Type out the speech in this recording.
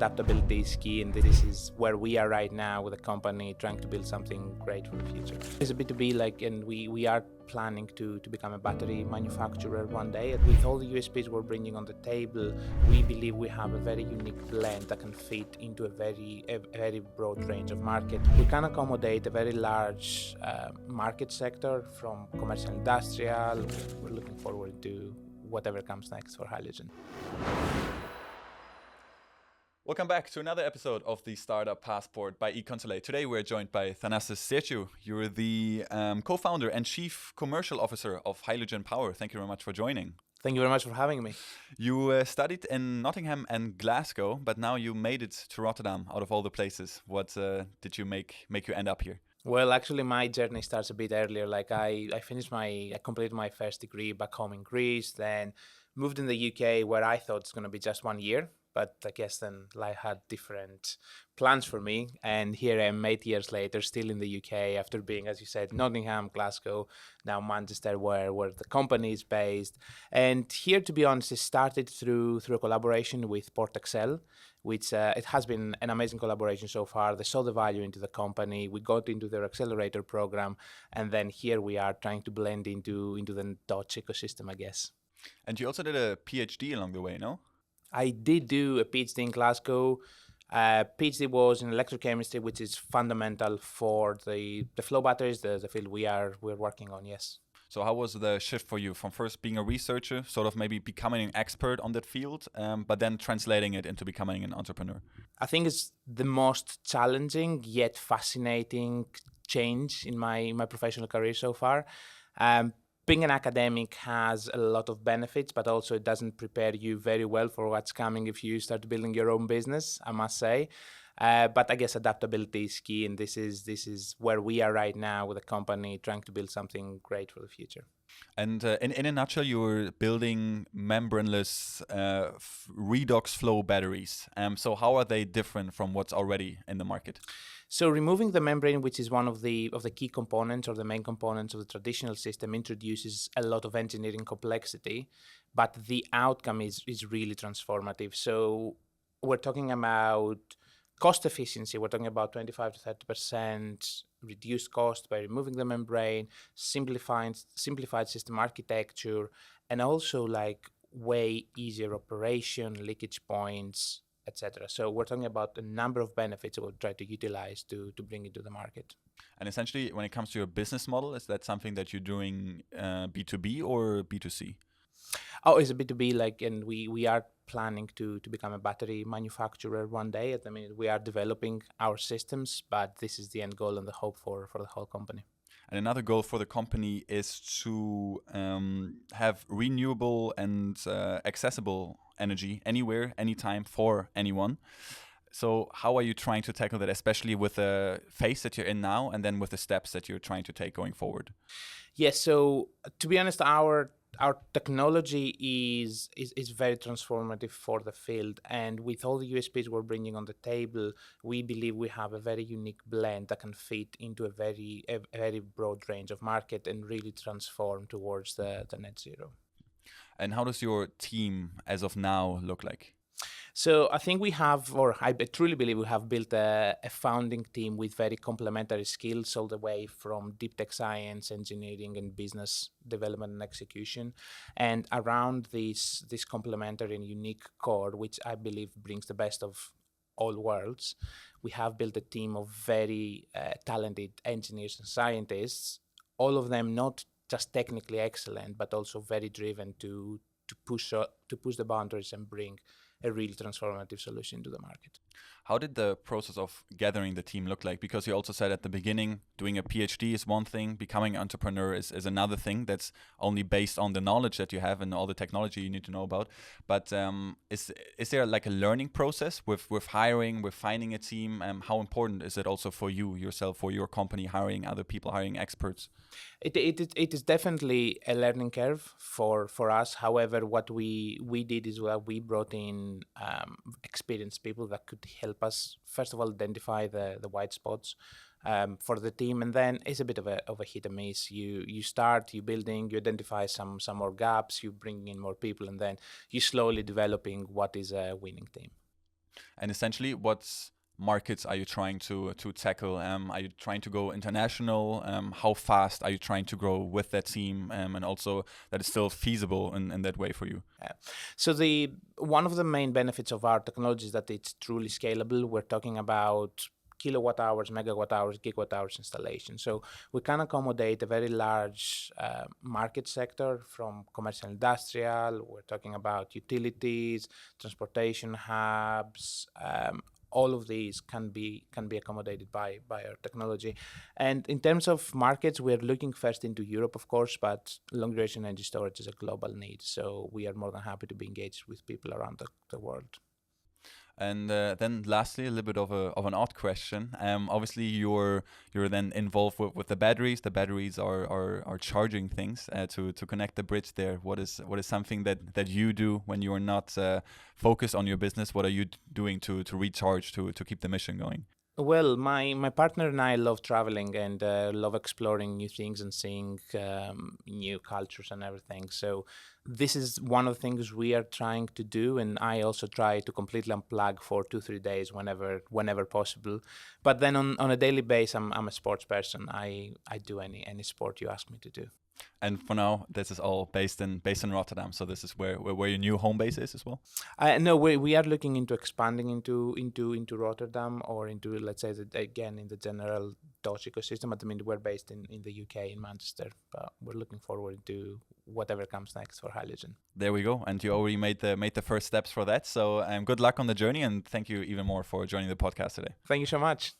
adaptability is key, and this is where we are right now with the company trying to build something great for the future. It's a B2B, and we are planning to become a battery manufacturer one day. And with all the USPs we're bringing on the table, we believe we have a very unique blend that can fit into a very broad range of market. We can accommodate a very large market sector from commercial industrial. We're looking forward to whatever comes next for HalioGen. Welcome back to another episode of the Startup Passport by Econsulate. Today we're joined by Thanasis Stergiou. You're the co-founder and chief commercial officer of HalioGen Power. Thank you very much for joining. Thank you very much for having me. You studied in Nottingham and Glasgow, but now you made it to Rotterdam out of all the places. What did you make you end up here? Well, actually, my journey starts a bit earlier. I completed my first degree back home in Greece, then moved in the UK where I thought it's going to be just 1 year. But I guess then life had different plans for me. And here I am 8 years later, still in the UK after being, as you said, Nottingham, Glasgow, now Manchester, where the company is based. And here, to be honest, it started through a collaboration with Port Excel, which it has been an amazing collaboration so far. They saw the value into the company. We got into their accelerator program. And then here we are trying to blend into the Dutch ecosystem, I guess. And you also did a PhD along the way, no? I did do a PhD in Glasgow. PhD was in electrochemistry, which is fundamental for the flow batteries, the field we're working on, yes. So how was the shift for you from first being a researcher, sort of maybe becoming an expert on that field, but then translating it into becoming an entrepreneur? I think it's the most challenging yet fascinating change in my professional career so far. Being an academic has a lot of benefits, but also it doesn't prepare you very well for what's coming if you start building your own business, I must say. But I guess adaptability is key, and this is where we are right now with the company trying to build something great for the future. And in a nutshell, you're building membraneless redox flow batteries. So how are they different from what's already in the market? So removing the membrane, which is one of the key components or the main components of the traditional system, introduces a lot of engineering complexity, but the outcome is really transformative. So we're talking about cost efficiency. We're talking about 25 to 30% reduced cost by removing the membrane, simplified system architecture, and also way easier operation, leakage points, etc. So we're talking about a number of benefits we'll try to utilize to bring it to the market. And essentially, when it comes to your business model, is that something that you're doing B2B or B2C? Oh, it's a B2B, and we are planning to become a battery manufacturer one day. At the minute, we are developing our systems, but this is the end goal and the hope for the whole company. And another goal for the company is to have renewable and accessible energy anywhere, anytime, for anyone. So how are you trying to tackle that, especially with the phase that you're in now and then with the steps that you're trying to take going forward? Yes, so to be honest, our technology is very transformative for the field, and with all the USPs we're bringing on the table, we believe we have a very unique blend that can fit into a very broad range of market and really transform towards the net zero. And how does your team as of now look like? So I think we have, or I truly believe we have built a founding team with very complementary skills all the way from deep tech science, engineering, and business development and execution. And around this complementary and unique core, which I believe brings the best of all worlds, we have built a team of very talented engineers and scientists, all of them not just technically excellent, but also very driven to push the boundaries and bring a really transformative solution to the market. How did the process of gathering the team look like? Because you also said at the beginning, doing a PhD is one thing, becoming an entrepreneur is another thing that's only based on the knowledge that you have and all the technology you need to know about. But is there like a learning process with hiring, with finding a team? How important is it also for you yourself, for your company, hiring other people, hiring experts? It is definitely a learning curve for us. However, what we did is we brought in experienced people that could help us, first of all, identify the white spots for the team, and then it's a bit of a hit and miss. You start, you building, you identify some more gaps, you bring in more people, and then you slowly developing what is a winning team. And essentially, what markets are you trying to tackle? Are you trying to go international? How fast are you trying to grow with that team? And also that is still feasible in that way for you? Yeah. So the one of the main benefits of our technology is that it's truly scalable. We're talking about kilowatt hours, megawatt hours, gigawatt hours installation. So we can accommodate a very large market sector from commercial industrial. We're talking about utilities, transportation hubs. All of these can be accommodated by our technology. And in terms of markets, we're looking first into Europe, of course, but long duration energy storage is a global need. So we are more than happy to be engaged with people around the world. And then lastly, a little bit of an odd question. Obviously, you're then involved with the batteries. The batteries are charging things to connect the bridge there. What is something that you do when you are not focused on your business? What are you doing to recharge to keep the mission going? Well, my partner and I love traveling and love exploring new things and seeing new cultures and everything. So this is one of the things we are trying to do, and I also try to completely unplug for 2-3 days whenever possible. But then on a daily basis, I'm a sports person. I do any sport you ask me to do. And for now, this is all based in Rotterdam. So this is where your new home base is as well. No, we are looking into expanding into Rotterdam or into, let's say, again in the general Dutch ecosystem. But I mean, we're based in the UK in Manchester, but we're looking forward to whatever comes next for HalioGen. There we go, and you already made the first steps for that. So good luck on the journey, and thank you even more for joining the podcast today. Thank you so much.